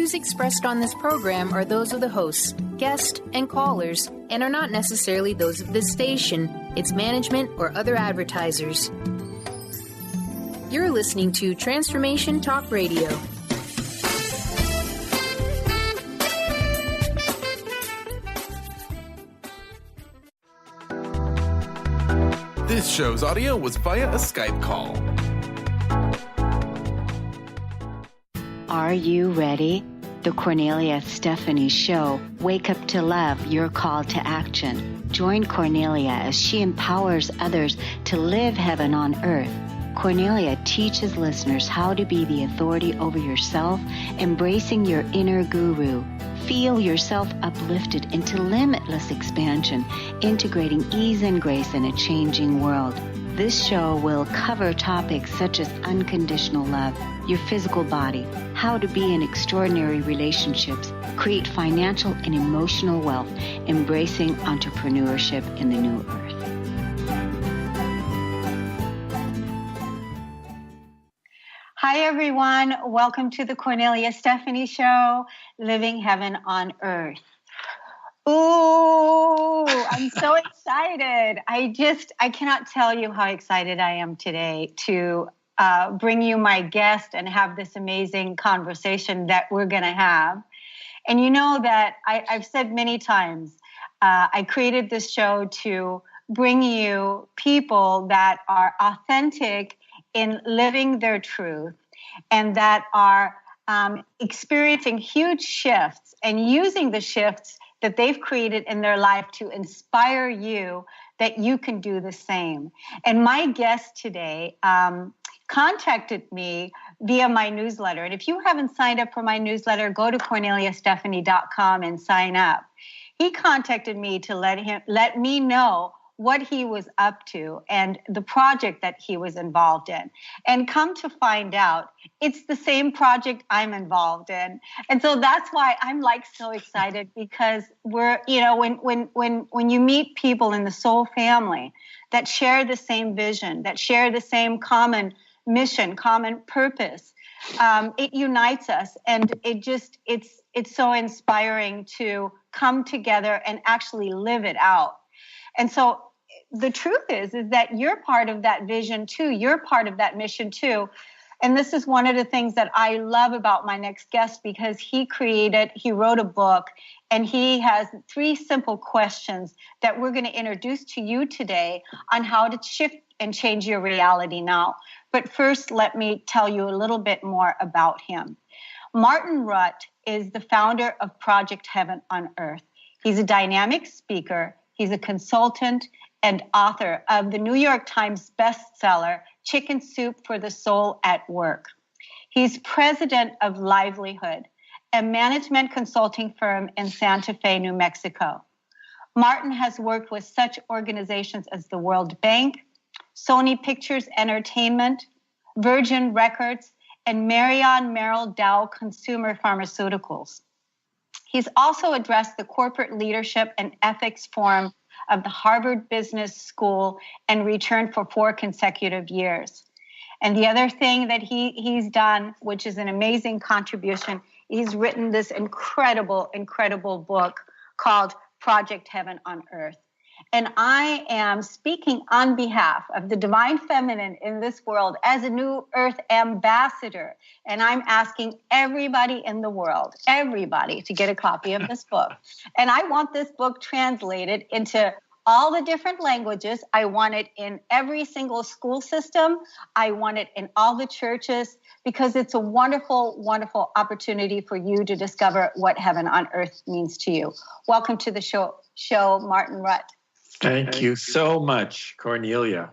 views expressed on this program are those of the hosts, guests, and callers, and are not necessarily those of this station, its management, or other advertisers. You're listening to Transformation Talk Radio. This show's audio was via a Skype call. Are you ready? The Kornelia Stephanie Show. Wake up to love, your call to action. Join Kornelia as she empowers others to live heaven on earth. Kornelia teaches listeners how to be the authority over yourself, embracing your inner guru. Feel yourself uplifted into limitless expansion, integrating ease and grace in a changing world. This show will cover topics such as unconditional love, your physical body, how to be in extraordinary relationships, create financial and emotional wealth, embracing entrepreneurship in the new earth. Hi, everyone. Welcome to the Kornelia Stephanie Show, Living Heaven on Earth. Ooh, I'm so excited. I cannot tell you how excited I am today to bring you my guest and have this amazing conversation that we're going to have. And you know that I've said many times, I created this show to bring you people that are authentic in living their truth and that are experiencing huge shifts and using the shifts that they've created in their life to inspire you that you can do the same. And my guest today contacted me via my newsletter. And if you haven't signed up for my newsletter, go to korneliastephanie.com and sign up. He contacted me to let me know what he was up to and the project that he was involved in. And come to find out, it's the same project I'm involved in. And so that's why I'm like so excited, because we're, you know, when you meet people in the soul family that share the same vision, that share the same common mission, common purpose, it unites us. And it's so inspiring to come together and actually live it out. And so the truth is that you're part of that vision too. You're part of that mission too. And this is one of the things that I love about my next guest, because he wrote a book, and he has 3 simple questions that we're going to introduce to you today on how to shift and change your reality now. But first, let me tell you a little bit more about him. Martin Rutte is the founder of Project Heaven on Earth. He's a dynamic speaker. He's a consultant and author of the New York Times bestseller, Chicken Soup for the Soul at Work. He's president of Livelihood, a management consulting firm in Santa Fe, New Mexico. Martin has worked with such organizations as the World Bank, Sony Pictures Entertainment, Virgin Records, and Marion Merrill Dow Consumer Pharmaceuticals. He's also addressed the Corporate Leadership and Ethics Forum of the Harvard Business School and returned for 4 consecutive years. And the other thing that he's done, which is an amazing contribution, he's written this incredible book called Project Heaven on Earth. And I am speaking on behalf of the divine feminine in this world as a New Earth ambassador. And I'm asking everybody in the world, everybody, to get a copy of this book. And I want this book translated into all the different languages. I want it in every single school system. I want it in all the churches, because it's a wonderful, wonderful opportunity for you to discover what heaven on earth means to you. Welcome to the show Martin Rutte. Thank you so much, Kornelia.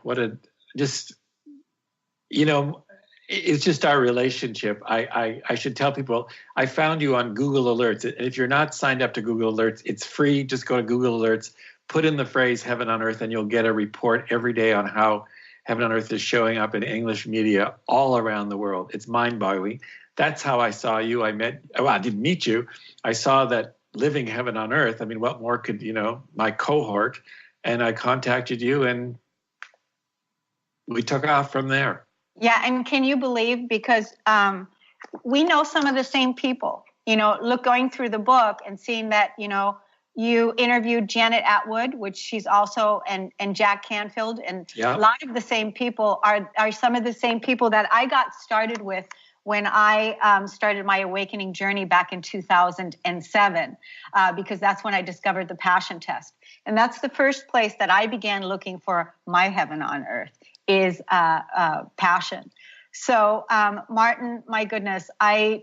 It's just our relationship. I should tell people, I found you on Google Alerts. And if you're not signed up to Google Alerts, it's free. Just go to Google Alerts, put in the phrase Heaven on Earth, and you'll get a report every day on how Heaven on Earth is showing up in English media all around the world. It's mind-boggling. That's how I saw you. I didn't meet you. I saw that Living Heaven on Earth. I mean, what more could, my cohort. And I contacted you, and we took off from there. Yeah, and can you believe, because we know some of the same people. going through the book and seeing that, you interviewed Janet Atwood, which she's also, and Jack Canfield, and a lot of the same people are some of the same people that I got started with when I started my awakening journey back in 2007, because that's when I discovered the passion test. And that's the first place that I began looking for my heaven on earth is passion. So, Martin, my goodness, I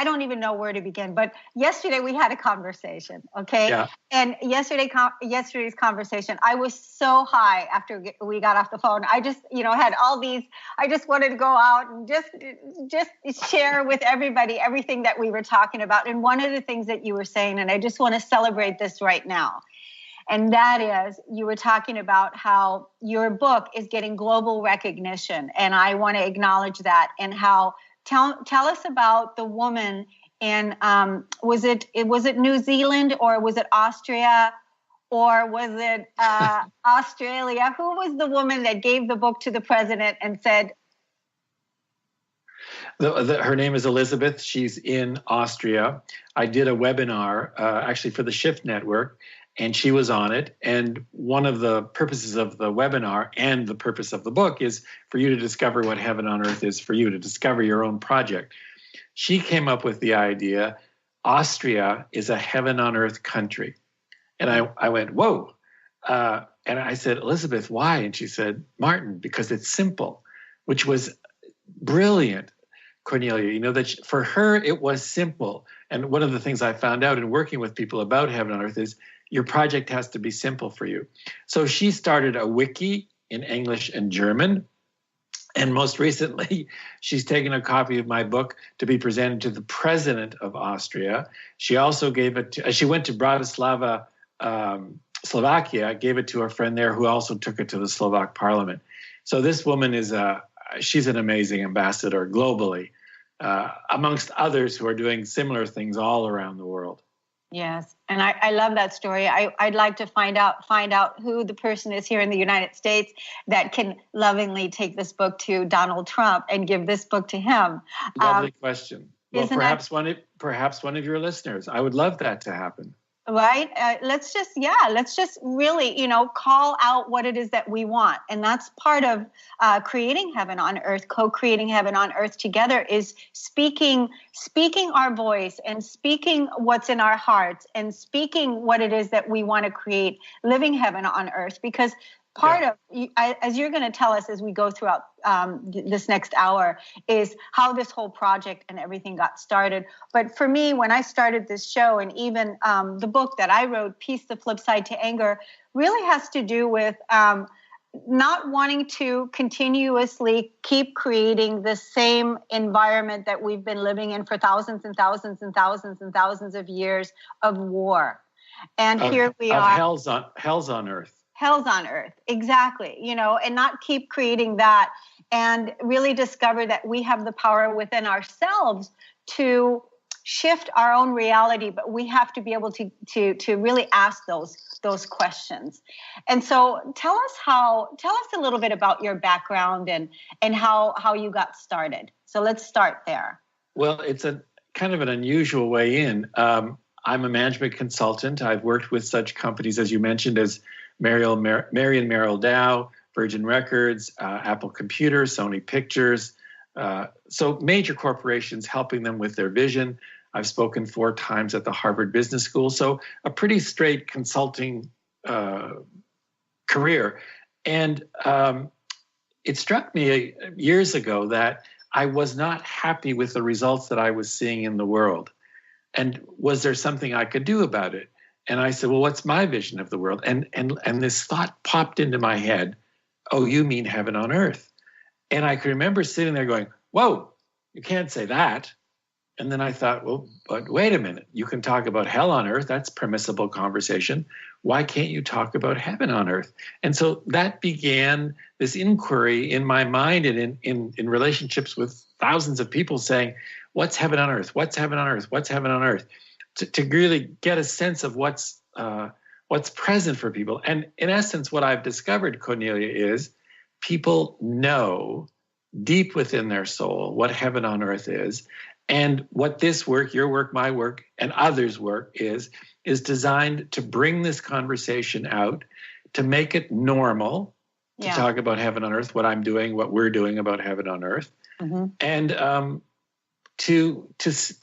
don't even know where to begin, but yesterday we had a conversation, okay? Yeah. And yesterday's conversation, I was so high after we got off the phone. I just, had all these, I just wanted to go out and just share with everybody everything that we were talking about. And one of the things that you were saying, and I just want to celebrate this right now, and that is, you were talking about how your book is getting global recognition. And I want to acknowledge that. And how, tell us about the woman in, was it New Zealand, or was it Austria, or was it Australia? Who was the woman that gave the book to the president and said? Her name is Elizabeth. She's in Austria. I did a webinar actually for the Shift Network, and she was on it. And one of the purposes of the webinar and the purpose of the book is for you to discover what heaven on earth is for you, to discover your own project. She came up with the idea, Austria is a heaven on earth country. And I went, whoa. And I said, Elizabeth, why? And she said, Martin, because it's simple, which was brilliant, Kornelia. That for her, it was simple. And one of the things I found out in working with people about heaven on earth is your project has to be simple for you. So she started a wiki in English and German. And most recently, she's taken a copy of my book to be presented to the president of Austria. She also gave it to, she went to Bratislava, Slovakia, gave it to a friend there who also took it to the Slovak parliament. So this woman she's an amazing ambassador globally, amongst others who are doing similar things all around the world. Yes, and I love that story. I'd like to find out who the person is here in the United States that can lovingly take this book to Donald Trump and give this book to him. Lovely question. Well, perhaps one of your listeners. I would love that to happen. Right. Let's just really, call out what it is that we want. And that's part of creating heaven on earth, co-creating heaven on earth together, is speaking our voice and speaking what's in our hearts and speaking what it is that we want to create, living heaven on earth. Because part of, as you're going to tell us as we go throughout this next hour, is how this whole project and everything got started. But for me, when I started this show, and even the book that I wrote, Peace, the Flip Side to Anger, really has to do with not wanting to continuously keep creating the same environment that we've been living in for thousands and thousands and thousands and thousands of years of war. And here we are. Hell's on earth. Hell's on earth, exactly, and not keep creating that, and really discover that we have the power within ourselves to shift our own reality, but we have to be able to really ask those questions. And so tell us a little bit about your background and how you got started. So let's start there. Well, it's a kind of an unusual way in. I'm a management consultant. I've worked with such companies, as you mentioned, as Mary and Merrill Dow, Virgin Records, Apple Computers, Sony Pictures. So major corporations, helping them with their vision. I've spoken 4 times at the Harvard Business School. So a pretty straight consulting career. And it struck me years ago that I was not happy with the results that I was seeing in the world. And was there something I could do about it? And I said, well, what's my vision of the world? And this thought popped into my head, oh, you mean heaven on earth. And I can remember sitting there going, whoa, you can't say that. And then I thought, well, but wait a minute, you can talk about hell on earth. That's permissible conversation. Why can't you talk about heaven on earth? And so that began this inquiry in my mind and in relationships with thousands of people saying, what's heaven on earth? What's heaven on earth? What's heaven on earth? To really get a sense of what's present for people. And in essence, what I've discovered, Kornelia, is people know deep within their soul what heaven on earth is. And what this work, your work, my work, and others' work is designed to bring this conversation out, to make it normal, to talk about heaven on earth, what I'm doing, what we're doing about heaven on earth, and to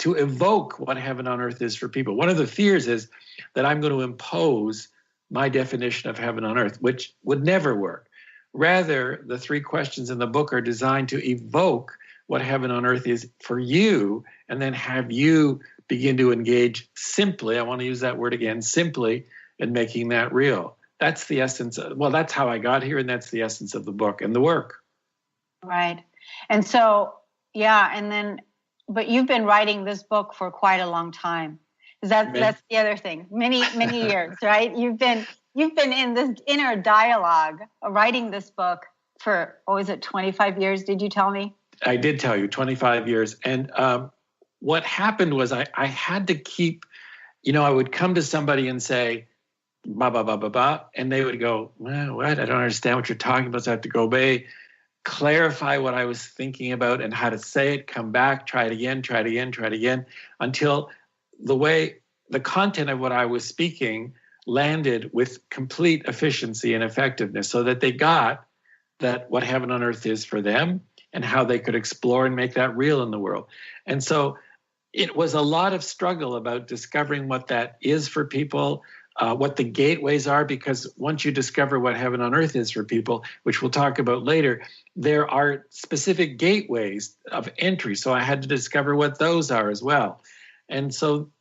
evoke what heaven on earth is for people. One of the fears is that I'm going to impose my definition of heaven on earth, which would never work. Rather, the 3 questions in the book are designed to evoke what heaven on earth is for you, and then have you begin to engage simply, I want to use that word again, simply, in making that real. That's the essence that's how I got here, and that's the essence of the book and the work. Right. And so, but you've been writing this book for quite a long time. That's the other thing. Many years, right? You've been in this inner dialogue writing this book for, 25 years, did you tell me? I did tell you, 25 years. And what happened was I had to keep, I would come to somebody and say, blah, blah, blah, blah, blah, and they would go, well, what? I don't understand what you're talking about. So I have to go back, clarify what I was thinking about and how to say it, come back, try it again, until the content of what I was speaking landed with complete efficiency and effectiveness, so that they got that what heaven on earth is for them and how they could explore and make that real in the world. And so it was a lot of struggle about discovering what that is for people, what the gateways are, because once you discover what heaven on earth is for people, which we'll talk about later, there are specific gateways of entry. So I had to discover what those are as well. And so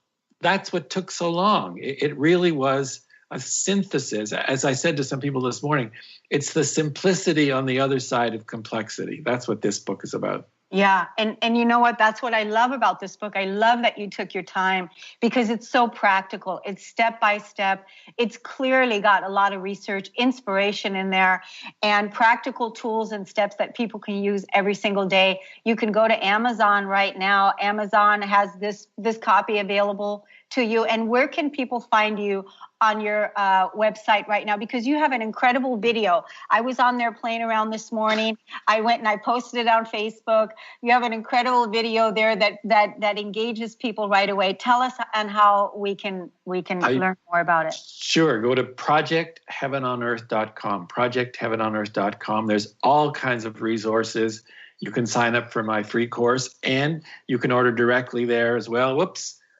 that's what took so long. It really was a synthesis. As I said to some people this morning, it's the simplicity on the other side of complexity. That's what this book is about. Yeah. And you know what? That's what I love about this book. I love that you took your time, because it's so practical. It's step by step. It's clearly got a lot of research, inspiration in there, and practical tools and steps that people can use every single day. You can go to Amazon right now. Amazon has this copy available to you. And where can people find you on your website right now? Because you have an incredible video. I was on there playing around this morning. I went and I posted it on Facebook. You have an incredible video there that engages people right away. Tell us on how we can learn more about it. Sure. Go to projectheavenonearth.com. Projectheavenonearth.com. There's all kinds of resources. You can sign up for my free course, and you can order directly there as well.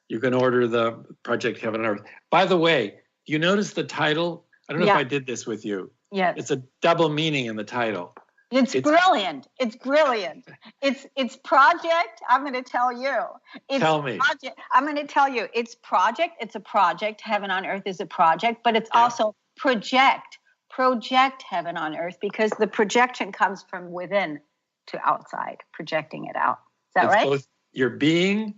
You can order the Project Heaven on Earth. By the way, you notice the title? I don't know if I did this with you. Yes. It's a double meaning in the title. It's brilliant. It's brilliant. It's project. I'm going to tell you. Tell me. Project. I'm going to tell you. It's project. It's a project. Heaven on Earth is a project, but it's also project heaven on earth, because the projection comes from within to outside, projecting it out. Is that right? Both your being,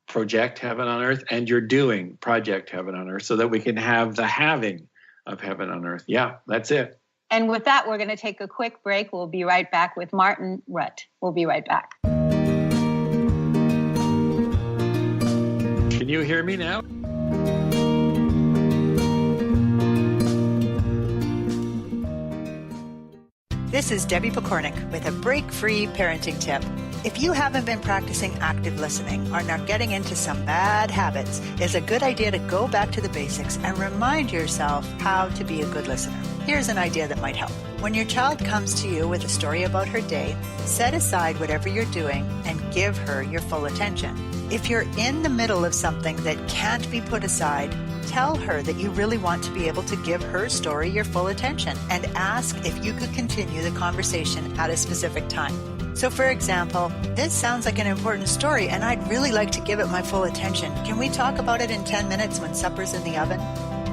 project heaven on earth, and you're doing project heaven on earth, so that we can have the having of heaven on earth. Yeah, that's it. And with that, we're going to take a quick break. We'll be right back with Martin Rutte. We'll be right back. Can you hear me now? This is Debbie Pokornik with a break-free parenting tip. If you haven't been practicing active listening or are getting into some bad habits, it's a good idea to go back to the basics and remind yourself how to be a good listener. Here's an idea that might help. When your child comes to you with a story about her day, set aside whatever you're doing and give her your full attention. If you're in the middle of something that can't be put aside, tell her that you really want to be able to give her story your full attention, and ask if you could continue the conversation at a specific time. So for example, this sounds like an important story and I'd really like to give it my full attention. Can we talk about it in 10 minutes when supper's in the oven?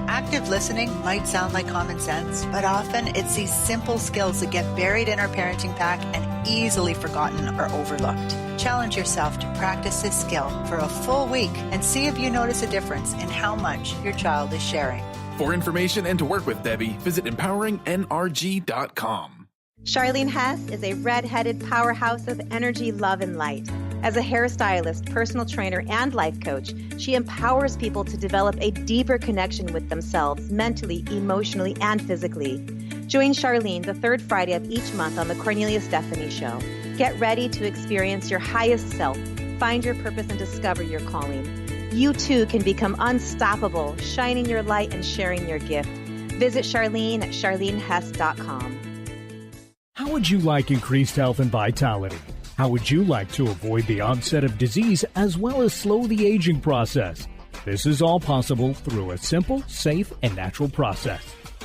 Active listening might sound like common sense, but often it's these simple skills that get buried in our parenting pack and easily forgotten or overlooked. Challenge yourself to practice this skill for a full week and see if you notice a difference in how much your child is sharing. For information and to work with Debbie, visit empoweringnrg.com. Charlene Hess is a red-headed powerhouse of energy, love, and light. As a hairstylist, personal trainer, and life coach, she empowers people to develop a deeper connection with themselves mentally, emotionally, and physically. Join Charlene the third Friday of each month on The Kornelia Stephanie Show. Get ready to experience your highest self, find your purpose, and discover your calling. You too can become unstoppable, shining your light and sharing your gift. Visit Charlene at charlenehess.com. How would you like increased health and vitality? How would you like to avoid the onset of disease as well as slow the aging process? This is all possible through a simple, safe, and natural process.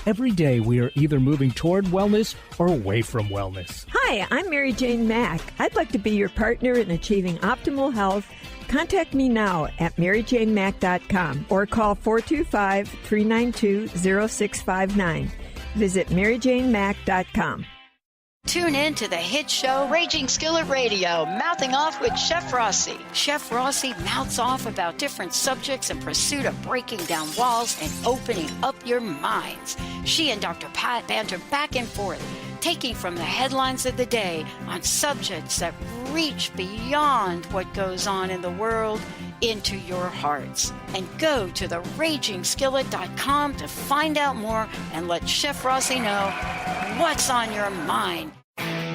Every day we are either moving toward wellness or away from wellness. Hi, I'm Mary Jane Mack. I'd like to be your partner in achieving optimal health. Contact me now at maryjanemack.com or call 425-392-0659. Visit maryjanemack.com. Tune in to the hit show Raging Skillet Radio, Mouthing Off with Chef Rossi. Chef Rossi mouths off about different subjects in pursuit of breaking down walls and opening up your minds. She and Dr. Pat banter back and forth, taking from the headlines of the day on subjects that reach beyond what goes on in the world into your hearts. And go to theragingskillet.com to find out more and let Chef Rossi know what's on your mind.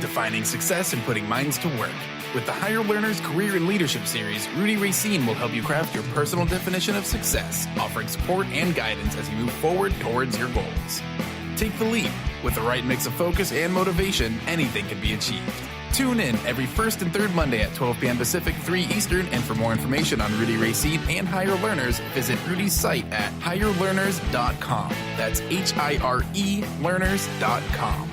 Defining success and putting minds to work. With the Higher Learners Career and Leadership Series, Rudy Racine will help you craft your personal definition of success, offering support and guidance as you move forward towards your goals. Take the leap. With the right mix of focus and motivation, anything can be achieved. Tune in every first and third Monday at 12 p.m. Pacific, 3 Eastern, and for more information on Rudy Racine and Higher Learners, visit Rudy's site at higherlearners.com. That's HIRE learners.com.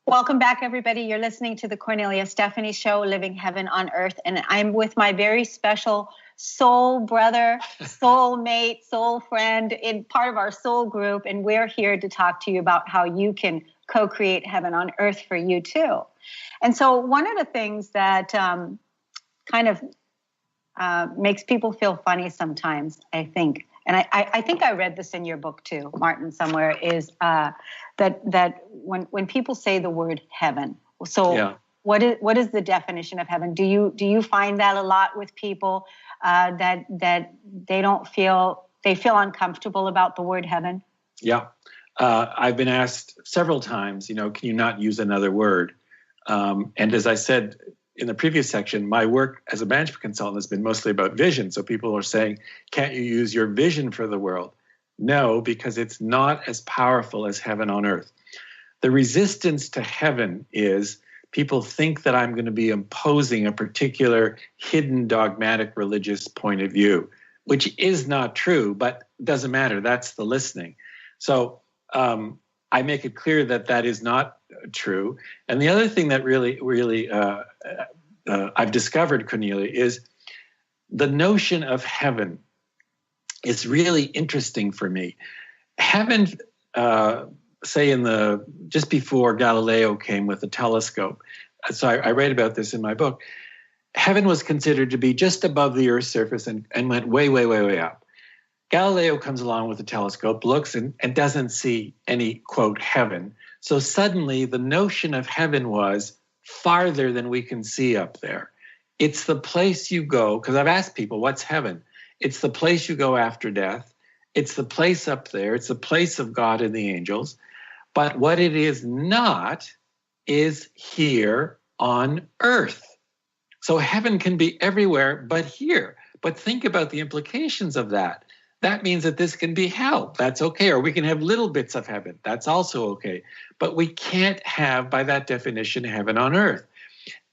Welcome back, everybody. You're listening to the Kornelia Stephanie Show, Living Heaven on Earth. And I'm with my very special soul brother, soul mate, soul friend in part of our soul group. And we're here to talk to you about how you can co-create heaven on earth for you too. And so one of the things that kind of makes people feel funny sometimes, I think, and I think I read this in your book too, Martin, somewhere, is that when people say the word heaven, so yeah. What is the definition of heaven? Do you find that a lot with people that they feel uncomfortable about the word heaven? Yeah, I've been asked several times, can you not use another word? And as I said in the previous section, my work as a management consultant has been mostly about vision. So people are saying, can't you use your vision for the world? No, because it's not as powerful as heaven on earth. The resistance to heaven is people think that I'm going to be imposing a particular hidden dogmatic religious point of view, which is not true, but doesn't matter. That's the listening. So I make it clear that is not true. And the other thing that really I've discovered, Kornelia, is the notion of heaven is really interesting for me. Heaven, say just before Galileo came with the telescope, so I write about this in my book, heaven was considered to be just above the Earth's surface and went way, way, way, way up. Galileo comes along with the telescope, looks and doesn't see any, quote, heaven. So suddenly the notion of heaven was farther than we can see up there. It's the place you go, because I've asked people, what's heaven? It's the place you go after death. It's the place up there. It's the place of God and the angels. But what it is not is here on earth. So heaven can be everywhere but here. But think about the implications of that. That means that this can be hell. That's okay. Or we can have little bits of heaven. That's also okay. But we can't have, by that definition, heaven on earth.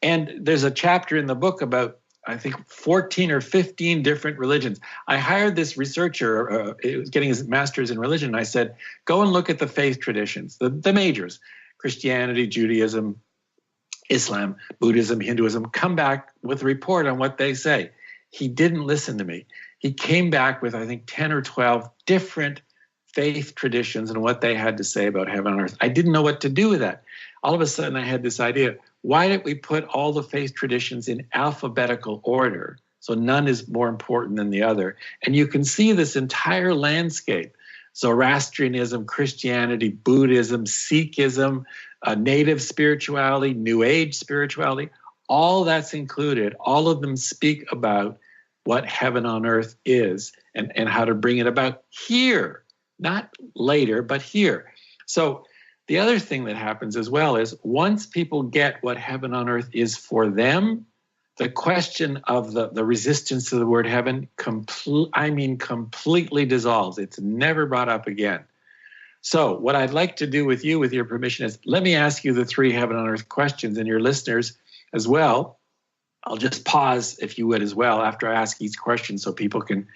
And there's a chapter in the book about, I think, 14 or 15 different religions. I hired this researcher, getting his master's in religion, and I said, go and look at the faith traditions, the majors, Christianity, Judaism, Islam, Buddhism, Hinduism, come back with a report on what they say. He didn't listen to me. He came back with, I think, 10 or 12 different faith traditions and what they had to say about heaven on earth. I didn't know what to do with that. All of a sudden, I had this idea. Why don't we put all the faith traditions in alphabetical order so none is more important than the other? And you can see this entire landscape. Zoroastrianism, Christianity, Buddhism, Sikhism, native spirituality, New Age spirituality, all that's included. All of them speak about what heaven on earth is and how to bring it about here, not later, but here. So the other thing that happens as well is once people get what heaven on earth is for them, the question of the resistance to the word heaven completely dissolves. It's never brought up again. So what I'd like to do with you, with your permission, is let me ask you the 3 heaven on earth questions, and your listeners as well. I'll just pause, if you would, as well, after I ask each question so people can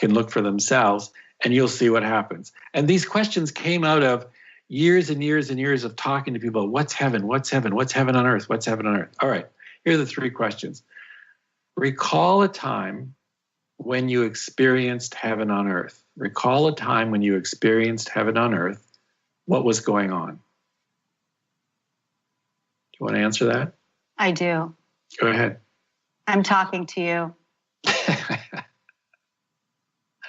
look for themselves, and you'll see what happens. And these questions came out of years and years and years of talking to people. What's heaven? What's heaven? What's heaven on earth? What's heaven on earth? All right, here are the 3 questions. Recall a time when you experienced heaven on earth. Recall a time when you experienced heaven on earth. What was going on? Do you want to answer that? I do. Go ahead. I'm talking to you.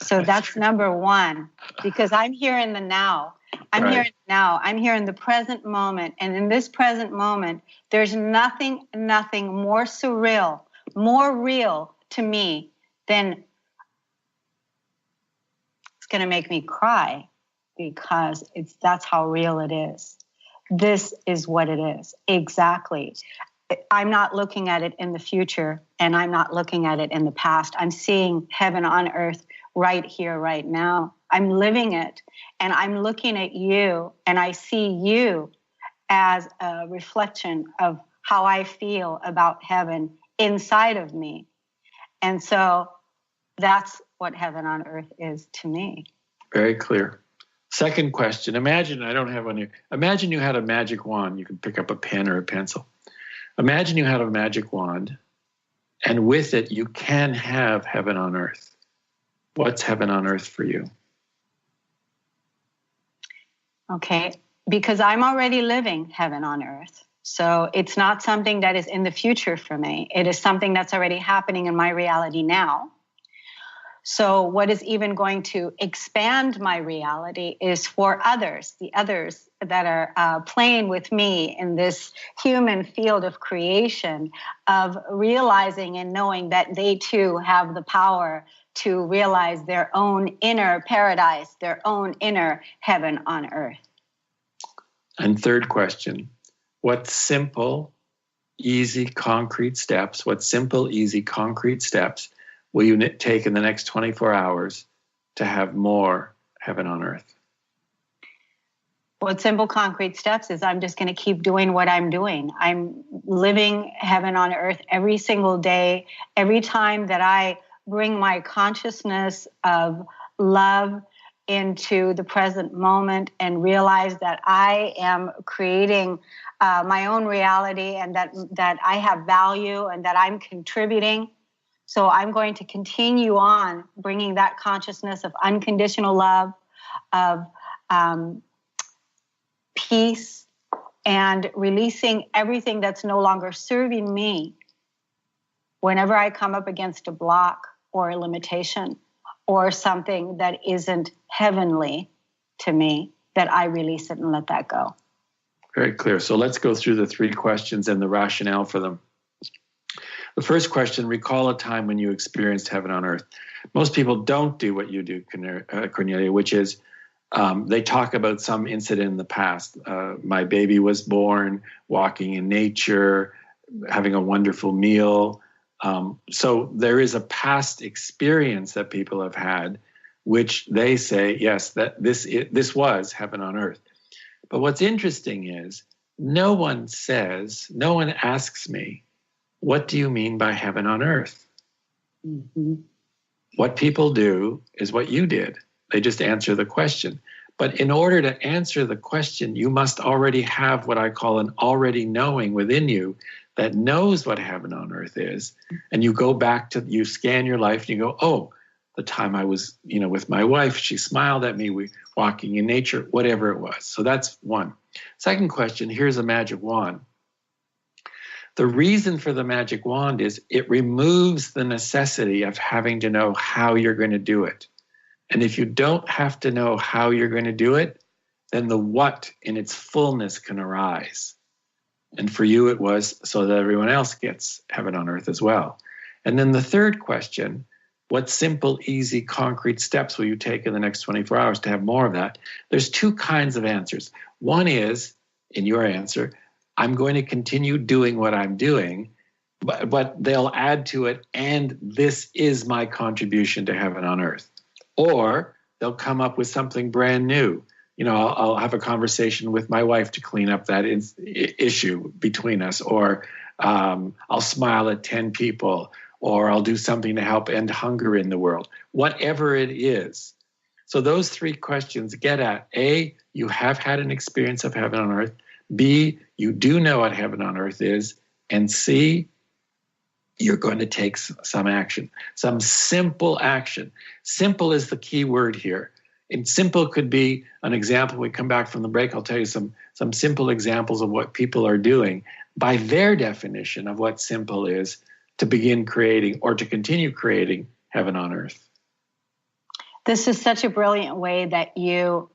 So that's number 1, because I'm here in the now. I'm here now. I'm here in the present moment. And in this present moment, there's nothing more surreal, more real to me than, it's going to make me cry, because that's how real it is. This is what it is. Exactly. I'm not looking at it in the future, and I'm not looking at it in the past. I'm seeing heaven on earth right here, right now. I'm living it, and I'm looking at you, and I see you as a reflection of how I feel about heaven inside of me. And so that's what heaven on earth is to me. Very clear. Second question. Imagine, I don't have one here. Imagine you had a magic wand. You can pick up a pen or a pencil. Imagine you had a magic wand, and with it, you can have heaven on earth. What's heaven on earth for you? Okay, because I'm already living heaven on earth. So it's not something that is in the future for me. It is something that's already happening in my reality now. So what is even going to expand my reality is for others, the others that are playing with me in this human field of creation, of realizing and knowing that they too have the power to realize their own inner paradise, their own inner heaven on earth. And third question, what simple, easy, concrete steps will you take in the next 24 hours to have more heaven on earth? What simple, concrete steps is I'm just going to keep doing what I'm doing. I'm living heaven on earth every single day. Every time that I bring my consciousness of love into the present moment and realize that I am creating my own reality, and that I have value and that I'm contributing. So I'm going to continue on bringing that consciousness of unconditional love, of peace, and releasing everything that's no longer serving me whenever I come up against a block or a limitation or something that isn't heavenly to me, that I release it and let that go. Very clear. So let's go through the 3 questions and the rationale for them. The first question, recall a time when you experienced heaven on earth. Most people don't do what you do, Kornelia, which is they talk about some incident in the past. My baby was born, walking in nature, having a wonderful meal. So there is a past experience that people have had, which they say, yes, that this was heaven on earth. But what's interesting is no one asks me, what do you mean by heaven on earth? Mm-hmm. What people do is what you did. They just answer the question. But in order to answer the question, you must already have what I call an already knowing within you that knows what heaven on earth is. And you go back to, you scan your life and you go, oh, the time I was, with my wife, she smiled at me, we walking in nature, whatever it was. So that's one. Second question, here's a magic wand. The reason for the magic wand is it removes the necessity of having to know how you're going to do it. And if you don't have to know how you're going to do it, then the what in its fullness can arise. And for you, it was so that everyone else gets heaven on earth as well. And then the third question, what simple, easy, concrete steps will you take in the next 24 hours to have more of that? There's two kinds of answers. One is, in your answer, I'm going to continue doing what I'm doing, but they'll add to it, and this is my contribution to heaven on earth. Or they'll come up with something brand new. You know, I'll have a conversation with my wife to clean up that issue between us, or I'll smile at 10 people, or I'll do something to help end hunger in the world, whatever it is. So those three questions get at, A, you have had an experience of heaven on earth, B, you do know what heaven on earth is, and C, you're going to take some action, some simple action. Simple is the key word here. And simple could be an example. When we come back from the break, I'll tell you some simple examples of what people are doing by their definition of what simple is to begin creating or to continue creating heaven on earth. This is such a brilliant way that you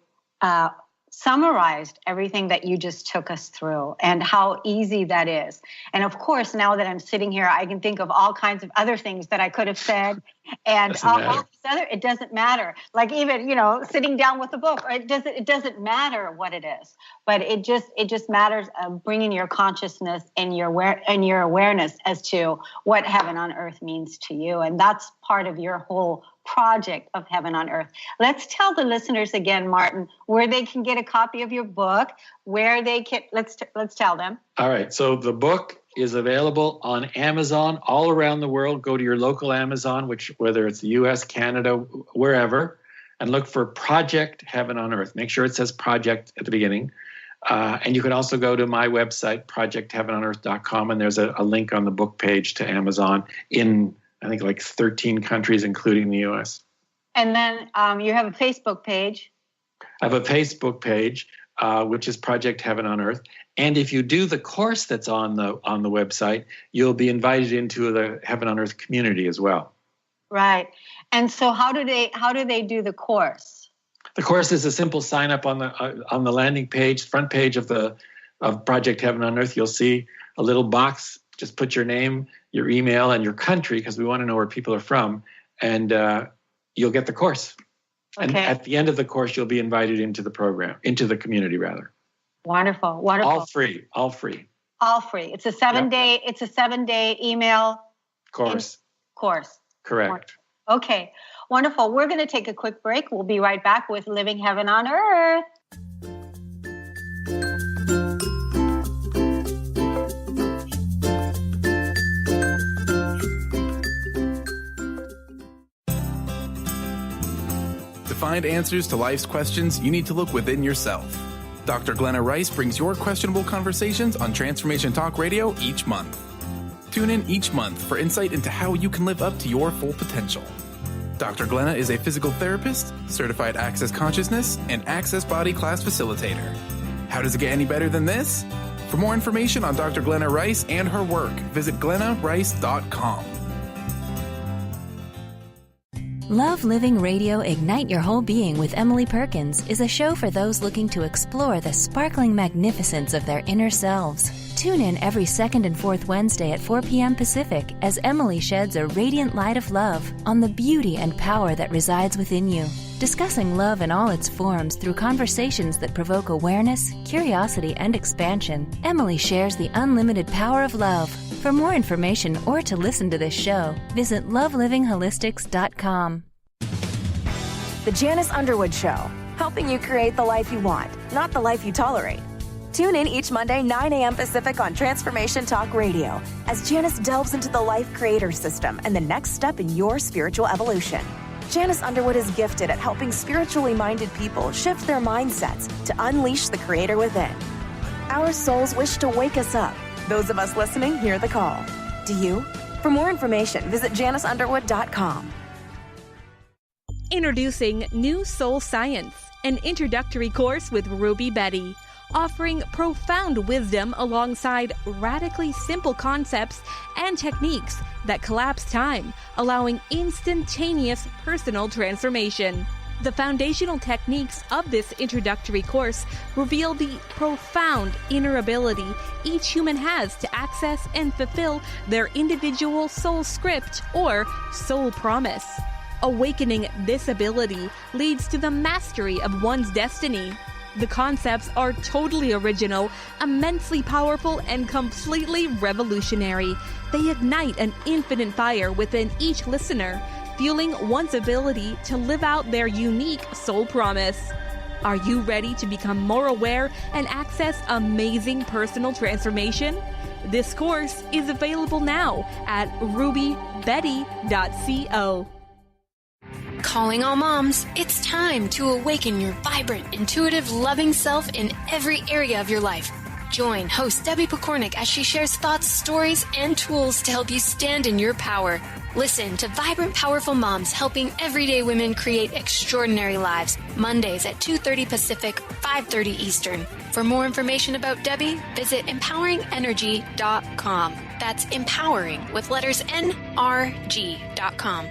summarized everything that you just took us through and how easy that is. And of course, now that I'm sitting here, I can think of all kinds of other things that I could have said. And it doesn't matter. Like even, sitting down with a book, or it doesn't matter what it is, but it just matters bringing your consciousness and your awareness as to what heaven on earth means to you. And that's part of your whole project of heaven on earth. Let's tell the listeners again, Martin, where they can get a copy of your book, where they can, let's tell them. All right. So the book is available on Amazon all around the world. Go to your local Amazon, whether it's the US, Canada, wherever, and look for Project Heaven on Earth. Make sure it says project at the beginning. And you can also go to my website, projectheavenonearth.com, and there's a link on the book page to Amazon in, I think, like 13 countries, including the US. And then you have a Facebook page. I have a Facebook page, which is Project Heaven on Earth. And if you do the course that's on the website, you'll be invited into the Heaven on Earth community as well. Right. And so how do they do the course? The course is a simple sign up on the landing page, front page of Project Heaven on Earth. You'll see a little box. Just put your name, your email, and your country, because we want to know where people are from, and you'll get the course. Okay. And at the end of the course, you'll be invited into the program, into the community, rather. Wonderful. All free. It's a 7-day. It's a 7-day email course. Correct. Okay. Wonderful. We're going to take a quick break. We'll be right back with Living Heaven on Earth. To find answers to life's questions, you need to look within yourself. Dr. Glenna Rice brings your questionable conversations on Transformation Talk Radio each month. Tune in each month for insight into how you can live up to your full potential. Dr. Glenna is a physical therapist, certified Access Consciousness, and Access Body Class facilitator. How does it get any better than this? For more information on Dr. Glenna Rice and her work, visit glennarice.com. Love Living Radio Ignite Your Whole Being with Emily Perkins is a show for those looking to explore the sparkling magnificence of their inner selves. Tune in every second and fourth Wednesday at 4 p.m. Pacific as Emily sheds a radiant light of love on the beauty and power that resides within you. Discussing love in all its forms through conversations that provoke awareness, curiosity, and expansion, Emily shares the unlimited power of love. For more information or to listen to this show, visit lovelivingHolistics.com. The Janice Underwood Show, helping you create the life you want, not the life you tolerate. Tune in each Monday, 9 a.m. Pacific on Transformation Talk Radio as Janice delves into the life creator system and the next step in your spiritual evolution. Janice Underwood is gifted at helping spiritually minded people shift their mindsets to unleash the creator within. Our souls wish to wake us up. Those of us listening hear the call. Do you? For more information, visit janiceunderwood.com. Introducing New Soul Science, an introductory course with Ruby Betty, offering profound wisdom alongside radically simple concepts and techniques that collapse time, allowing instantaneous personal transformation. The foundational techniques of this introductory course reveal the profound inner ability each human has to access and fulfill their individual soul script or soul promise. Awakening this ability leads to the mastery of one's destiny. The concepts are totally original, immensely powerful, and completely revolutionary. They ignite an infinite fire within each listener, fueling one's ability to live out their unique soul promise. Are you ready to become more aware and access amazing personal transformation? This course is available now at rubybetty.co. Calling all moms, it's time to awaken your vibrant, intuitive, loving self in every area of your life. Join host Debbie Pokornik as she shares thoughts, stories, and tools to help you stand in your power. Listen to Vibrant, Powerful Moms helping everyday women create extraordinary lives. Mondays at 2:30 Pacific, 5:30 Eastern. For more information about Debbie, visit empoweringenergy.com. That's empowering with letters NRG.com.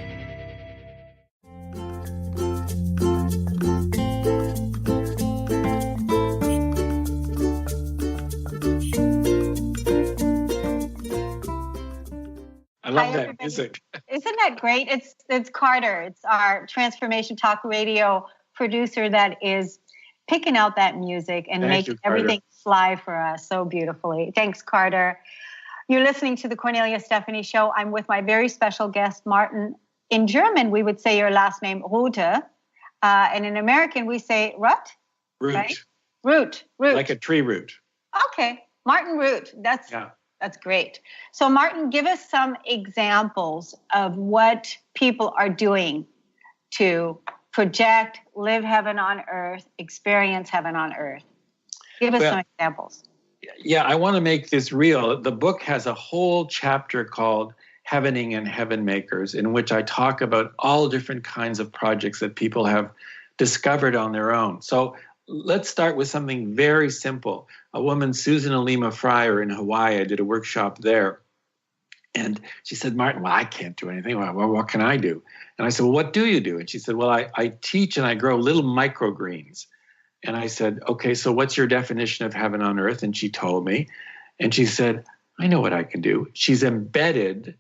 I love that music. Isn't that great? It's Carter. It's our Transformation Talk Radio producer that is picking out that music and making everything fly for us so beautifully. Thanks, Carter. You're listening to the Kornelia Stephanie Show. I'm with my very special guest, Martin. In German, we would say your last name, Rutte. And in American, we say Rutte. Root. Right? Root. Like a tree root. Okay. Martin Root. That's great. So, Martin, give us some examples of what people are doing to project, live heaven on earth, experience heaven on earth. Give us some examples. Yeah, I want to make this real. The book has a whole chapter called Heavening and Heaven Makers, in which I talk about all different kinds of projects that people have discovered on their own. So let's start with something very simple. A woman, Susan Alima Fryer in Hawaii, I did a workshop there. And she said, Martin, well, I can't do anything. Well, what can I do? And I said, well, what do you do? And she said, well, I teach and I grow little microgreens. And I said, okay, so what's your definition of heaven on earth? And she told me. And she said, I know what I can do. She's embedded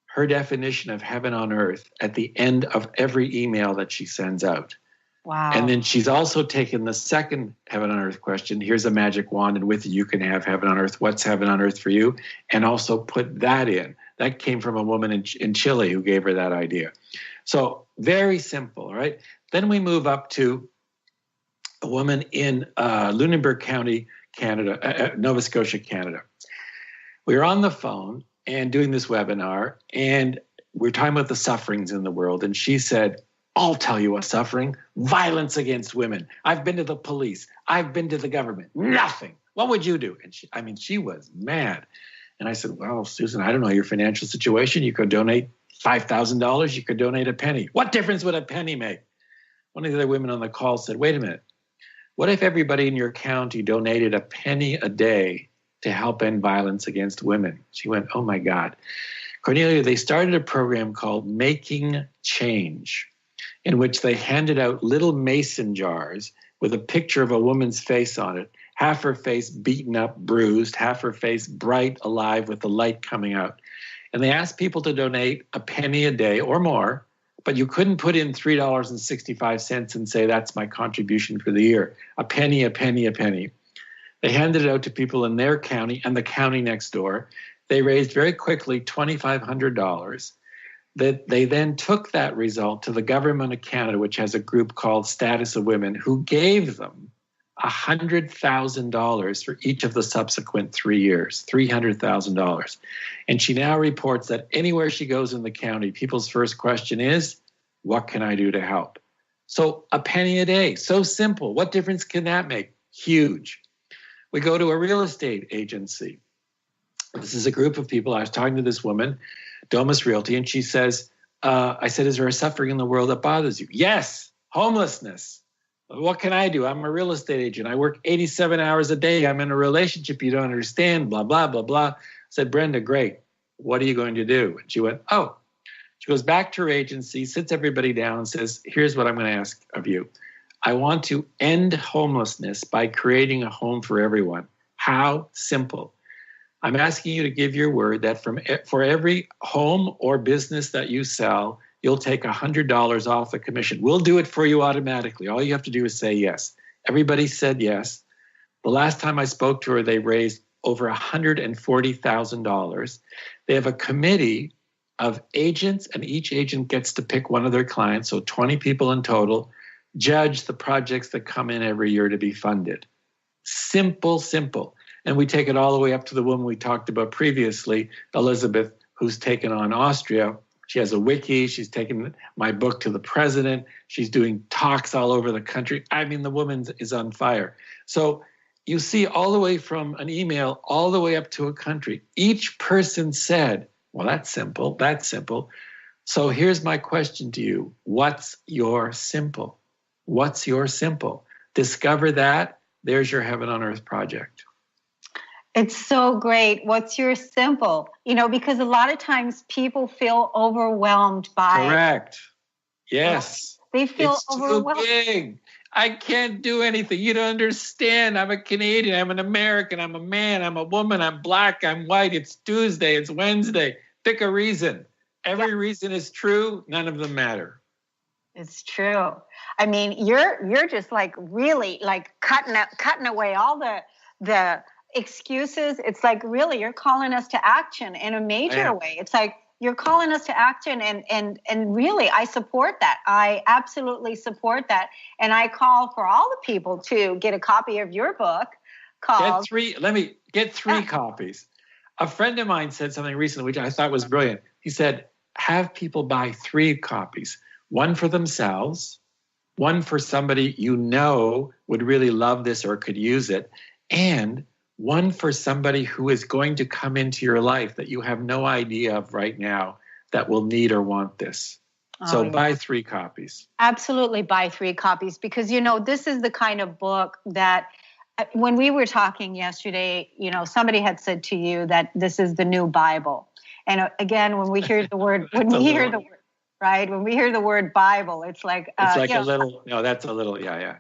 her definition of heaven on earth at the end of every email that she sends out. Wow. And then she's also taken the second heaven on earth question. Here's a magic wand, and with it, you can have heaven on earth. What's heaven on earth for you? And also put that in. That came from a woman in Chile who gave her that idea. So very simple, right? Then we move up to a woman in Lunenburg County, Canada, Nova Scotia, Canada. We were on the phone and doing this webinar, and we're talking about the sufferings in the world. And she said, I'll tell you a suffering, violence against women. I've been to the police. I've been to the government. Nothing. What would you do? And she was mad. And I said, well, Susan, I don't know your financial situation. You could donate $5,000. You could donate a penny. What difference would a penny make? One of the other women on the call said, wait a minute. What if everybody in your county donated a penny a day to help end violence against women? She went, oh my God. Kornelia, they started a program called Making Change, in which they handed out little mason jars with a picture of a woman's face on it, half her face beaten up, bruised, half her face bright, alive with the light coming out. And they asked people to donate a penny a day or more, but you couldn't put in $3.65 and say, that's my contribution for the year. A penny, a penny, a penny. They handed it out to people in their county and the county next door. They raised very quickly $2,500. That they then took that result to the government of Canada, which has a group called Status of Women, who gave them $100,000 for each of the subsequent 3 years, $300,000. And she now reports that anywhere she goes in the county, people's first question is, what can I do to help? So a penny a day, so simple. What difference can that make? Huge. We go to a real estate agency. This is a group of people. I was talking to this woman, Domus Realty, and she says, I said, is there a suffering in the world that bothers you? Yes, homelessness. What can I do? I'm a real estate agent. I work 87 hours a day. I'm in a relationship you don't understand, blah, blah, blah, blah. I said, Brenda, great. What are you going to do? And she went, oh, She goes back to her agency, sits everybody down and says, here's what I'm going to ask of you. I want to end homelessness by creating a home for everyone. How simple. I'm asking you to give your word that for every home or business that you sell, you'll take $100 off the commission. We'll do it for you automatically. All you have to do is say yes. Everybody said yes. The last time I spoke to her, they raised over $140,000. They have a committee of agents, and each agent gets to pick one of their clients, so 20 people in total, judge the projects that come in every year to be funded. Simple, simple. And we take it all the way up to the woman we talked about previously, Elizabeth, who's taken on Austria. She has a wiki. She's taken my book to the president. She's doing talks all over the country. I mean, the woman is on fire. So you see all the way from an email all the way up to a country. Each person said, well, that's simple. That's simple. So here's my question to you. What's your simple? What's your simple? Discover that. There's your Heaven on Earth project. It's so great. What's your simple? Because a lot of times people feel overwhelmed by. Correct. Yes. They feel overwhelmed. Too big. I can't do anything. You don't understand. I'm a Canadian. I'm an American. I'm a man. I'm a woman. I'm black. I'm white. It's Tuesday. It's Wednesday. Pick a reason. Every reason is true. None of them matter. It's true. I mean, you're just like really like cutting away all the excuses. It's like really you're calling us to action in a major way. It's like you're calling us to action, and really I support that. I absolutely support that. And I call for all the people to get a copy of your book called Get three copies. A friend of mine said something recently which I thought was brilliant. He said, have people buy 3 copies. One for themselves, one for somebody you know would really love this or could use it, and one for somebody who is going to come into your life that you have no idea of right now that will need or want this. So buy 3 copies. Absolutely buy 3 copies, because, this is the kind of book that when we were talking yesterday, somebody had said to you that this is the new Bible. And again, when we hear the word, when we hear the word Bible, it's like, that's a little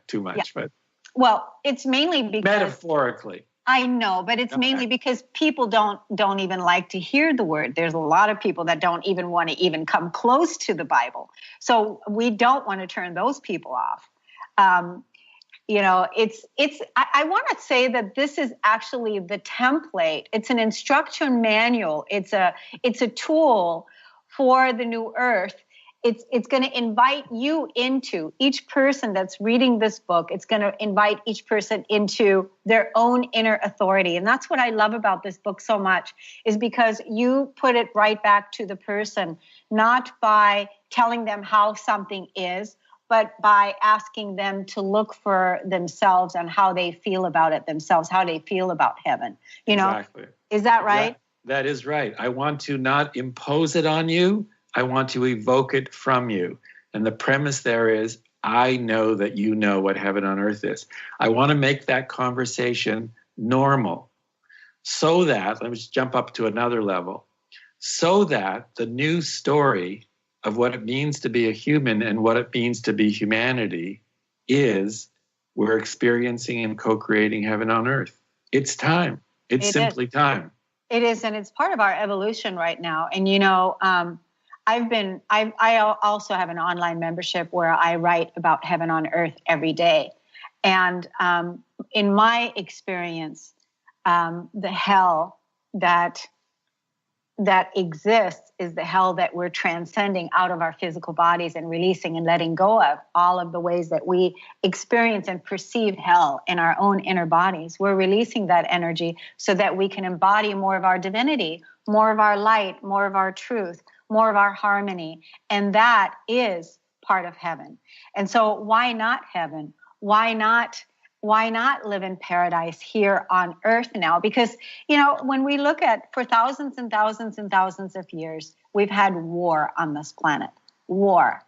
too much, yeah. But. Well, it's mainly because. Metaphorically. I know, but it's mainly because people don't even like to hear the word. There's a lot of people that don't even want to even come close to the Bible. So we don't want to turn those people off. I want to say that this is actually the template. It's an instruction manual. It's a tool for the new earth. It's going to invite you into, each person that's reading this book, it's going to invite each person into their own inner authority. And that's what I love about this book so much, is because you put it right back to the person, not by telling them how something is, but by asking them to look for themselves and how they feel about it themselves, how they feel about heaven. Exactly. Is that right? That is right. I want to not impose it on you. I want to evoke it from you. And the premise there is, I know that you know what heaven on earth is. I want to make that conversation normal so that, let me just jump up to another level, so that the new story of what it means to be a human and what it means to be humanity is we're experiencing and co-creating heaven on earth. It's time. It's simply time. It is, and it's part of our evolution right now. And I also have an online membership where I write about heaven on earth every day. And in my experience, the hell that exists is the hell that we're transcending out of our physical bodies and releasing and letting go of all of the ways that we experience and perceive hell in our own inner bodies. We're releasing that energy so that we can embody more of our divinity, more of our light, more of our truth, more of our harmony. And that is part of heaven. And so why not heaven? Why not live in paradise here on earth now? Because, when we look at, for thousands and thousands and thousands of years, we've had war on this planet, war.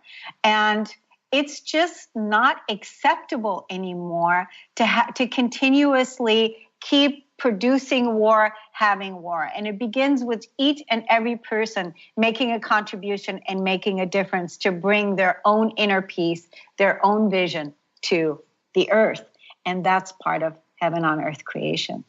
And it's just not acceptable anymore to continuously keep producing war, having war. And it begins with each and every person making a contribution and making a difference to bring their own inner peace, their own vision to the earth. And that's part of heaven on earth creation.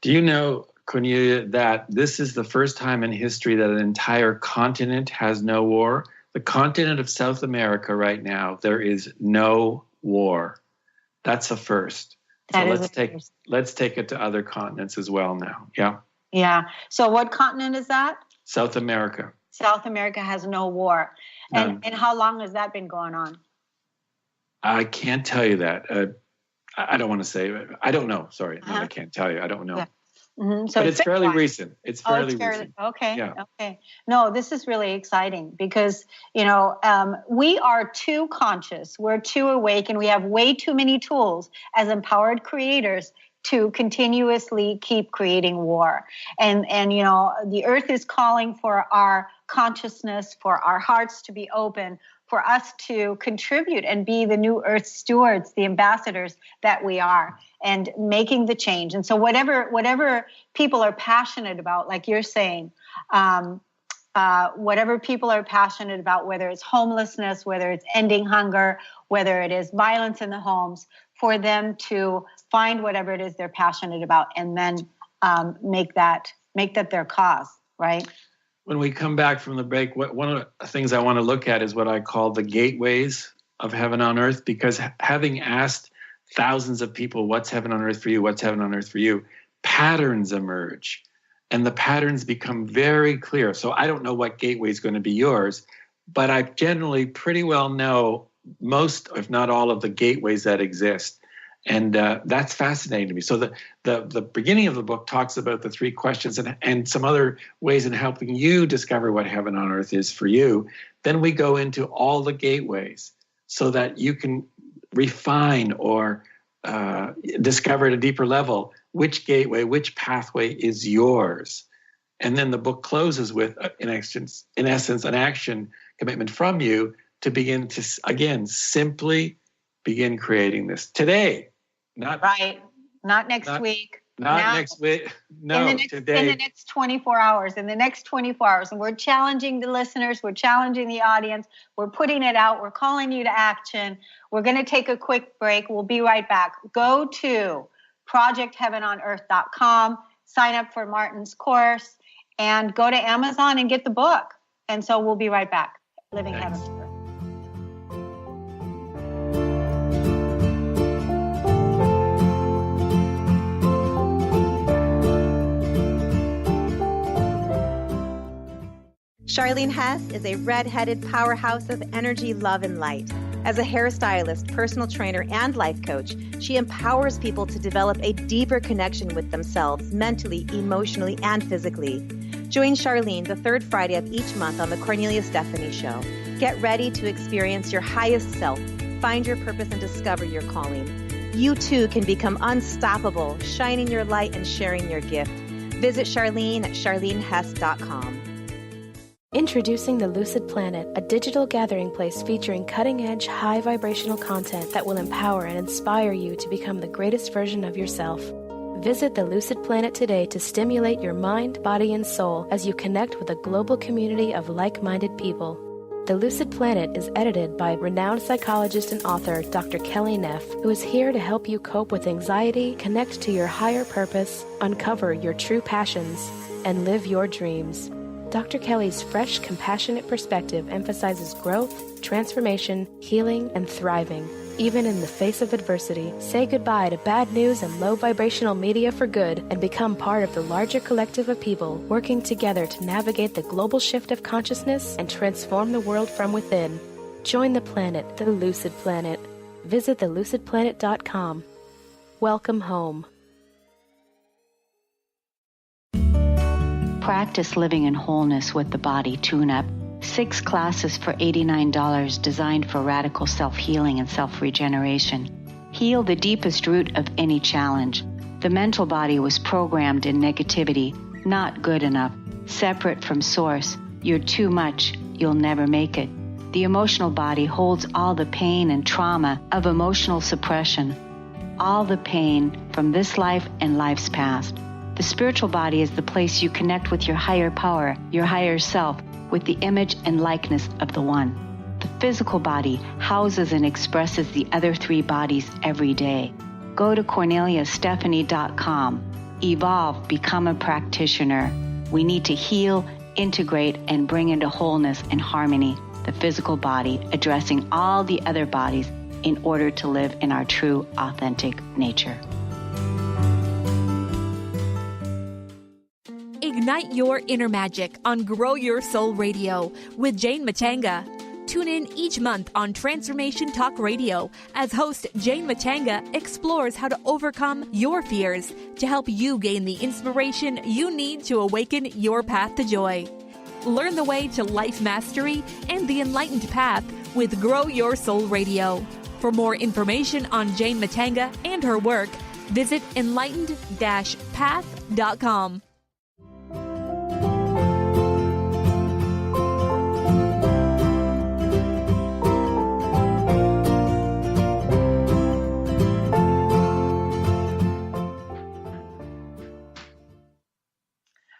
Do you know, Kornelia, that this is the first time in history that an entire continent has no war? The continent of South America right now, there is no war. That's a first. So let's take it to other continents as well now. Yeah. Yeah. So what continent is that? South America. South America has no war. And how long has that been going on? I can't tell you that. I don't want to say. I don't know. Sorry. No, I can't tell you. I don't know. Yeah. Mm-hmm. So but it's fairly recent. It's fairly recent. Okay. Yeah. Okay. No, this is really exciting because, we are too conscious. We're too awake, and we have way too many tools as empowered creators to continuously keep creating war. And the earth is calling for our consciousness, for our hearts to be open, for us to contribute and be the new earth stewards, the ambassadors that we are, and making the change. And so whatever people are passionate about, like you're saying, whatever people are passionate about, whether it's homelessness, whether it's ending hunger, whether it is violence in the homes, for them to find whatever it is they're passionate about and then make that their cause, right? When we come back from the break, one of the things I want to look at is what I call the gateways of heaven on earth, because having asked thousands of people, what's heaven on earth for you? What's heaven on earth for you? Patterns emerge, and the patterns become very clear. So I don't know what gateway is going to be yours, but I generally pretty well know most, if not all, of the gateways that exist. And that's fascinating to me. So the beginning of the book talks about the 3 questions and some other ways in helping you discover what heaven on earth is for you. Then we go into all the gateways so that you can refine or discover at a deeper level which gateway, which pathway is yours. And then the book closes with, in essence, an action commitment from you to begin to, again, simply begin creating this today. Not next week. Next week. No, today. In the next 24 hours. In the next 24 hours. And we're challenging the listeners. We're challenging the audience. We're putting it out. We're calling you to action. We're going to take a quick break. We'll be right back. Go to projectheavenonearth.com. Sign up for Martin's course. And go to Amazon and get the book. And so we'll be right back. Living Heaven on Earth. Charlene Hess is a red-headed powerhouse of energy, love, and light. As a hairstylist, personal trainer, and life coach, she empowers people to develop a deeper connection with themselves mentally, emotionally, and physically. Join Charlene the 3rd Friday of each month on the Cornelia Stephanie Show. Get ready to experience your highest self, find your purpose, and discover your calling. You too can become unstoppable, shining your light and sharing your gift. Visit Charlene at charlenehess.com. Introducing the Lucid Planet, a digital gathering place featuring cutting-edge, high-vibrational content that will empower and inspire you to become the greatest version of yourself. Visit the Lucid Planet today to stimulate your mind, body, and soul as you connect with a global community of like-minded people. The Lucid Planet is edited by renowned psychologist and author Dr. Kelly Neff, who is here to help you cope with anxiety, connect to your higher purpose, uncover your true passions, and live your dreams. Dr. Kelly's fresh, compassionate perspective emphasizes growth, transformation, healing, and thriving. Even in the face of adversity, say goodbye to bad news and low vibrational media for good and become part of the larger collective of people working together to navigate the global shift of consciousness and transform the world from within. Join the planet, the Lucid Planet. Visit thelucidplanet.com. Welcome home. Practice living in wholeness with the body tune-up. 6 classes for $89 designed for radical self-healing and self-regeneration. Heal the deepest root of any challenge. The mental body was programmed in negativity, not good enough, separate from source. You're too much, you'll never make it. The emotional body holds all the pain and trauma of emotional suppression, all the pain from this life and life's past. The spiritual body is the place you connect with your higher power, your higher self, with the image and likeness of the One. The physical body houses and expresses the other three bodies every day. Go to KorneliaStephanie.com. Evolve, become a practitioner. We need to heal, integrate, and bring into wholeness and harmony the physical body, addressing all the other bodies in order to live in our true, authentic nature. Ignite your inner magic on Grow Your Soul Radio with Jane Matanga. Tune in each month on Transformation Talk Radio as host Jane Matanga explores how to overcome your fears to help you gain the inspiration you need to awaken your path to joy. Learn the way to life mastery and the enlightened path with Grow Your Soul Radio. For more information on Jane Matanga and her work, visit enlightened-path.com.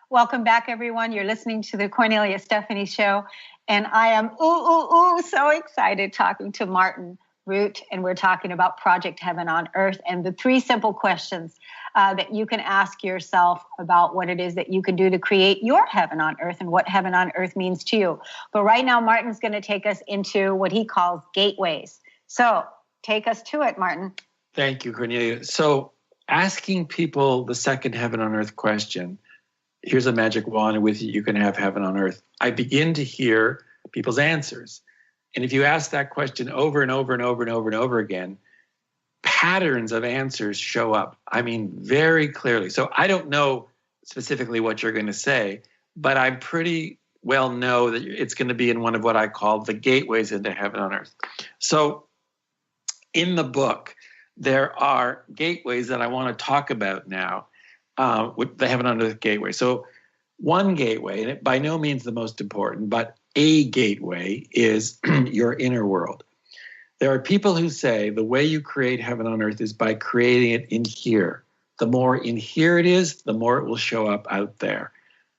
Welcome back, everyone. You're listening to the Kornelia Stephanie Show, and I am so excited talking to Martin Rutte, and we're talking about Project Heaven on Earth and the 3 simple questions that you can ask yourself about what it is that you can do to create your heaven on earth and what heaven on earth means to you. But right now, Martin's going to take us into what he calls gateways. So take us to it, Martin. Thank you, Kornelia. So asking people the second heaven on earth question, here's a magic wand, and with it you can have heaven on earth. I begin to hear people's answers. And if you ask that question over and over and over and over and over again, patterns of answers show up. I mean, very clearly. So I don't know specifically what you're going to say, but I pretty well know that it's going to be in one of what I call the gateways into heaven on earth. So in the book, there are gateways that I want to talk about now. With the heaven on earth gateway. So one gateway, and it by no means the most important, but a gateway is your inner world. There are people who say the way you create heaven on earth is by creating it in here. The more in here it is, the more it will show up out there.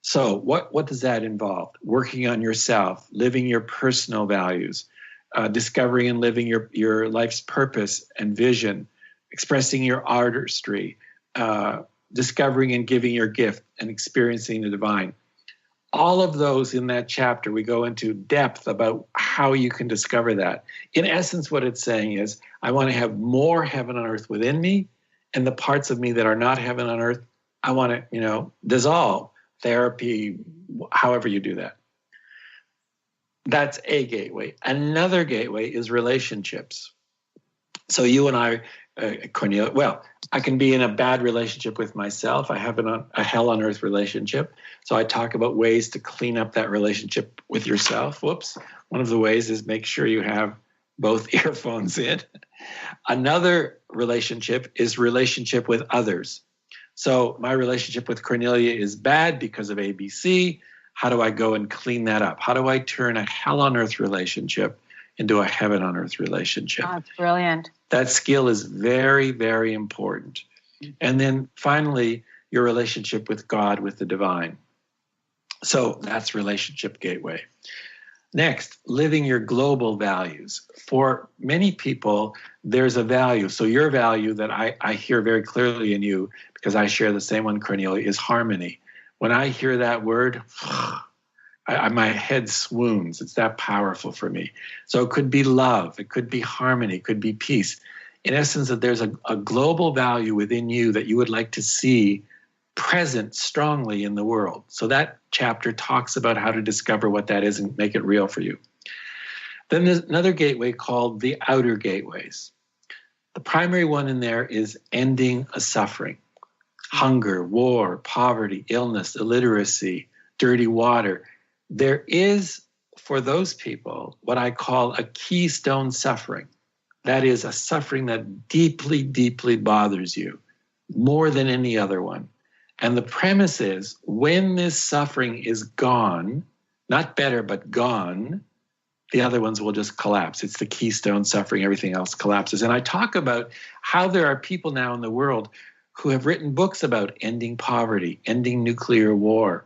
So what does that involve? Working on yourself, living your personal values, discovering and living your life's purpose and vision, expressing your artistry, discovering and giving your gift and experiencing the divine. All of those in that chapter, we go into depth about how you can discover that. In essence, what it's saying is, I want to have more heaven on earth within me, and the parts of me that are not heaven on earth, I want to, dissolve. Therapy, however you do that. That's a gateway. Another gateway is relationships. So you and I, Kornelia, well, I can be in a bad relationship with myself. I have a hell on earth relationship. So I talk about ways to clean up that relationship with yourself. Whoops. One of the ways is make sure you have both earphones in. Another relationship is relationship with others. So my relationship with Kornelia is bad because of ABC. How do I go and clean that up? How do I turn a hell on earth relationship into a heaven on earth relationship? Oh, that's brilliant. That skill is very, very important. And then finally, your relationship with God, with the divine. So that's relationship gateway. Next, living your global values. For many people, there's a value. So your value that I hear very clearly in you, because I share the same one, Kornelia, is harmony. When I hear that word, my head swoons. It's that powerful for me. So it could be love. It could be harmony. It could be peace. In essence, that there's a global value within you that you would like to see present strongly in the world. So that chapter talks about how to discover what that is and make it real for you. Then there's another gateway called the outer gateways. The primary one in there is ending a suffering. Hunger, war, poverty, illness, illiteracy, dirty water. There is, for those people, what I call a keystone suffering. That is a suffering that deeply, deeply bothers you, more than any other one. And the premise is, when this suffering is gone, not better, but gone, the other ones will just collapse. It's the keystone suffering, everything else collapses. And I talk about how there are people now in the world who have written books about ending poverty, ending nuclear war,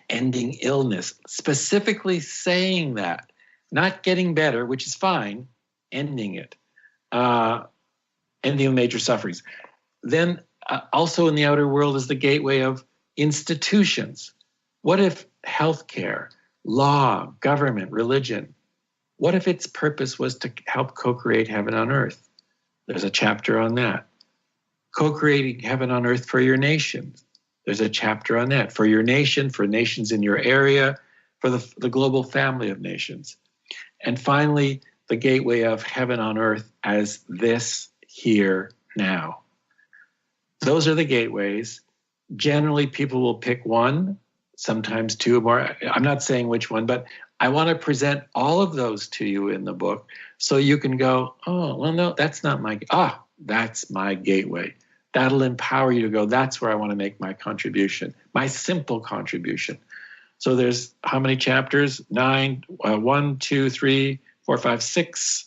ending illness, specifically saying that, not getting better, which is fine, ending it, ending major sufferings. Then also in the outer world is the gateway of institutions. What if healthcare, law, government, religion, what if its purpose was to help co-create heaven on earth? There's a chapter on that. Co-creating heaven on earth for your nations. There's a chapter on that. For your nation, for nations in your area, for the global family of nations. And finally, the gateway of heaven on earth as this here now. Those are the gateways. Generally, people will pick one, sometimes two or more. I'm not saying which one, but I want to present all of those to you in the book so you can go, oh, well, no, that's not my, that's my gateway. That'll empower you to go, that's where I want to make my contribution, my simple contribution. So there's how many chapters? 9, 1, 2, 3, 4, 5, 6,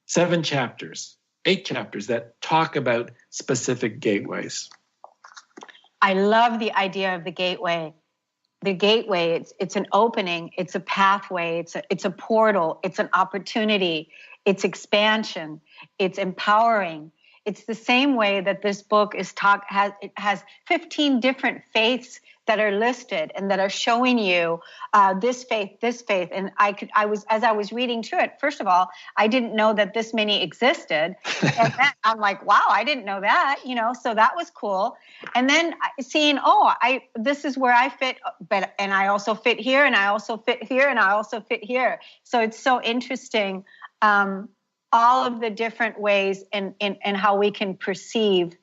7 chapters, 8 chapters that talk about specific gateways. I love the idea of the gateway. The gateway, it's an opening, it's a pathway, it's a portal, it's an opportunity, it's expansion, it's empowering. It's the same way that this book is it has 15 different faiths that are listed and that are showing you this faith. And as I was reading through it, first of all, I didn't know that this many existed. And then I'm like, wow, I didn't know that, so that was cool. And then seeing, this is where I fit, and I also fit here, and I also fit here, and I also fit here. So it's so interesting. All of the different ways and how we can perceive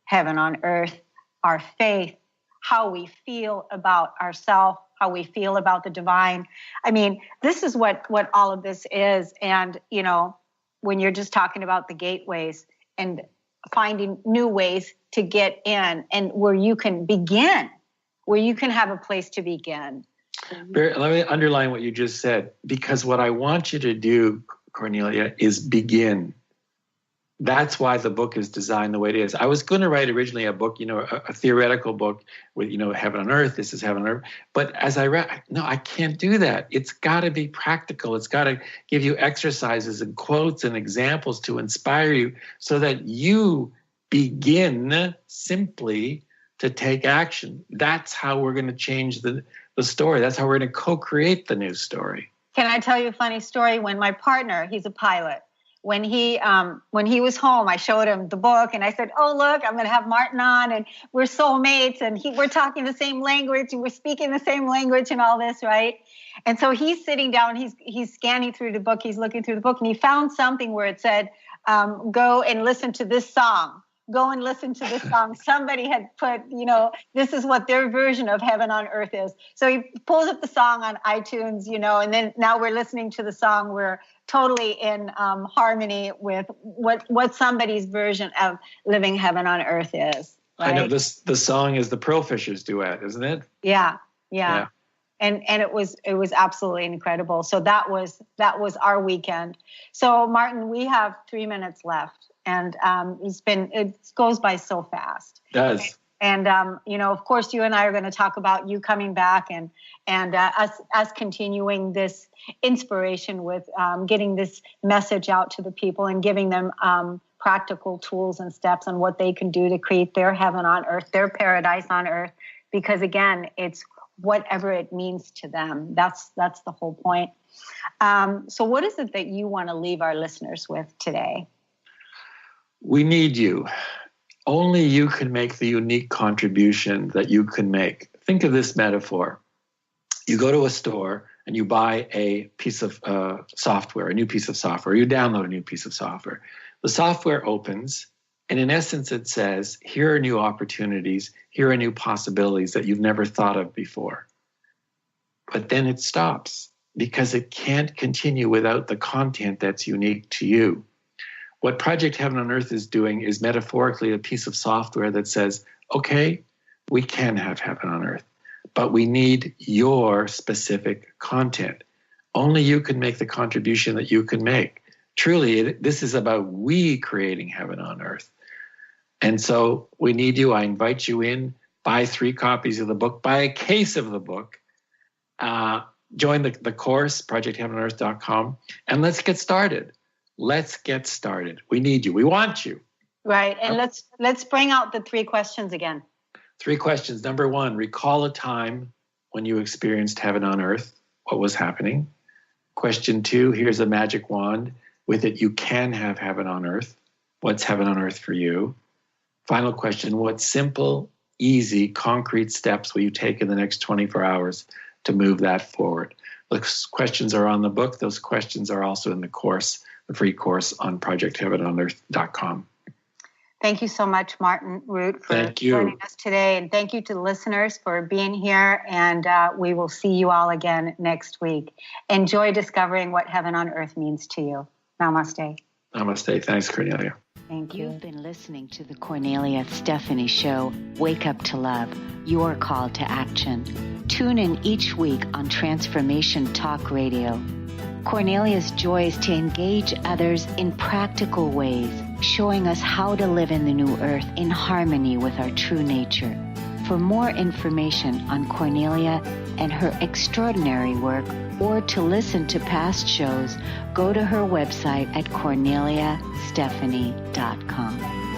heaven on earth, our faith, how we feel about ourselves, how we feel about the divine. I mean, this is what all of this is. And, when you're just talking about the gateways and finding new ways to get in and where you can begin, where you can have a place to begin. Let me underline what you just said, because what I want you to do, Kornelia, is begin. That's why the book is designed the way it is. I was going to write originally a book, a theoretical book with, heaven on earth, this is heaven on earth. But as I read, no, I can't do that. It's got to be practical. It's got to give you exercises and quotes and examples to inspire you so that you begin simply to take action. That's how we're going to change the story. That's how we're going to co-create the new story. Can I tell you a funny story? When my partner, he's a pilot, when he was home, I showed him the book and I said, oh, look, I'm going to have Martin on and we're soulmates and we're talking the same language and we're speaking the same language and all this, right? And so he's sitting down, he's scanning through the book, he's looking through the book, and he found something where it said, go and listen to this song. Go and listen to this song. Somebody had put, this is what their version of heaven on earth is. So he pulls up the song on iTunes, and then now we're listening to the song. We're totally in harmony with what somebody's version of living heaven on earth is. Right? I know the song is the Pearl Fishers duet, isn't it? Yeah. And it was absolutely incredible. So that was our weekend. So Martin, we have 3 minutes left. And it goes by so fast. It does. And of course, you and I are going to talk about you coming back and us continuing this inspiration with getting this message out to the people and giving them practical tools and steps on what they can do to create their heaven on earth, their paradise on earth. Because again, it's whatever it means to them. That's the whole point. So what is it that you want to leave our listeners with today? We need you. Only you can make the unique contribution that you can make. Think of this metaphor. You go to a store and you buy a piece of software, a new piece of software. You download a new piece of software. The software opens, and in essence it says, here are new opportunities, here are new possibilities that you've never thought of before. But then it stops because it can't continue without the content that's unique to you. What Project Heaven on Earth is doing is metaphorically a piece of software that says, okay, we can have heaven on earth, but we need your specific content. Only you can make the contribution that you can make. Truly, this is about we creating heaven on earth. And so we need you. I invite you in. Buy 3 copies of the book. Buy a case of the book. Join the course, projectheavenonearth.com. And let's get started. Let's get started. We need you. We want you. Right. And let's bring out the 3 questions again. 3 questions. Number 1, recall a time when you experienced heaven on earth. What was happening? Question 2, here's a magic wand. With it, you can have heaven on earth. What's heaven on earth for you? Final question, what simple, easy, concrete steps will you take in the next 24 hours to move that forward? Those questions are on the book. Those questions are also in the course, the free course on projectheavenonearth.com. Thank you so much, Martin Rutte, for joining us today. And thank you to the listeners for being here. And we will see you all again next week. Enjoy discovering what heaven on earth means to you. Namaste. Namaste. Thanks, Kornelia. Thank you. You've been listening to the Kornelia Stephanie Show, Wake Up to Love, your call to action. Tune in each week on Transformation Talk Radio. Kornelia's joy is to engage others in practical ways, showing us how to live in the new earth in harmony with our true nature. For more information on Kornelia and her extraordinary work, or to listen to past shows, go to her website at korneliastephanie.com.